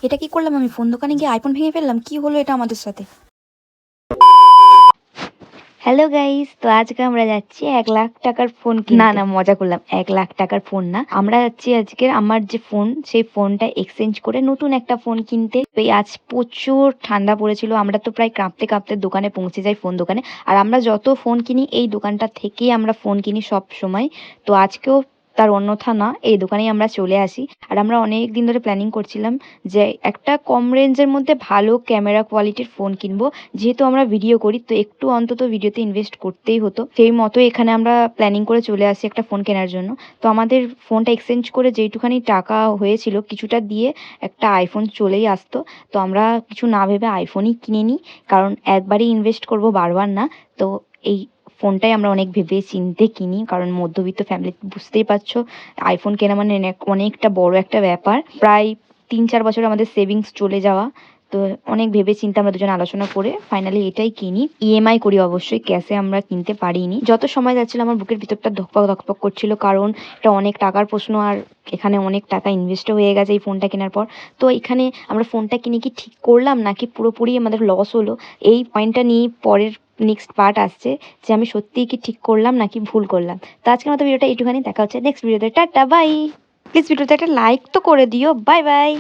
এটা কি করলাম আমি? ফোন দোকানে গিয়ে আইফোন ভেঙে ফেললাম? কি হলো এটা আমাদের সাথে? হ্যালো গাইস, তো আজকে আমরা যাচ্ছি 1,00,000 টাকার ফোন কিনতে। না মজা করলাম, 1,00,000 টাকার ফোন না, আমরা যাচ্ছি আজকে আমার যে ফোন সেই ফোনটা এক্সচেঞ্জ করে নতুন একটা ফোন কিনতে। তো এই আজ প্রচুর ঠান্ডা পড়েছিল, আমরা তো প্রায় কাঁপতে কাঁপতে দোকানে পৌঁছে যাই, ফোন দোকানে। আর আমরা যত ফোন কিনি এই দোকানটা থেকেই আমরা ফোন কিনি সব সময়। তো আজকেও তার অন্যথা না, এই দোকানেই আমরা চলে আসি। আর আমরা অনেক দিন ধরে প্ল্যানিং করছিলাম যে একটা কম রেঞ্জের মধ্যে ভালো ক্যামেরা কোয়ালিটির ফোন কিনবো। যেহেতু আমরা ভিডিও করি তো একটু অন্তত ভিডিওতে ইনভেস্ট করতেই হতো, সেই মতো এখানে আমরা প্ল্যানিং করে চলে আসি একটা ফোন কেনার জন্য। তো আমাদের ফোনটা এক্সচেঞ্জ করে যেইটুখানি টাকা হয়েছিল কিছুটা দিয়ে একটা আইফোন চলেই আসতো। তো আমরা কিছু না ভেবে আইফোনই কিনে নিই, কারণ একবারই ইনভেস্ট করব, বারবার না। তো এই ফোনটাই আমরা অনেক ভেবে চিন্তে কিনি, কারণ মধ্যবিত্ত ফ্যামিলি বুঝতেই পারছো, আইফোন কেনা মানে অনেকটা বড় একটা ব্যাপার। প্রায় 3-4 বছর আমাদের সেভিংস চলে যাওয়া। তো অনেক ভেবে চিন্তে আমরা দুজন আলোচনা করে ফাইনালি এটাই কিনি। ইএমআই করি অবশ্যই, ক্যাশে আমরা কিনতে পারিনি। যত সময় যাচ্ছিল আমার বুকের ভিতরটা ধকপক ধকপক করছিল, কারণ এটা অনেক টাকার প্রশ্ন, আর এখানে অনেক টাকা ইনভেস্টও হয়ে গেছে এই ফোনটা কেনার পর। তো এখানে আমরা ফোনটা কিনে কি ঠিক করলাম নাকি পুরোপুরি আমাদের লস হলো, এই পয়েন্টটা নিয়ে পরের নেক্সট পার্ট আসছে, যে আমি সত্যিই কি ঠিক করলাম নাকি ভুল করলাম। তো আজকের মতো ভিডিওটা এইটুখানি, দেখা হচ্ছে নেক্সট ভিডিওতে। Tata bye. প্লিজ ভিডিওতে একটা লাইক তো করে দিও। Bye bye.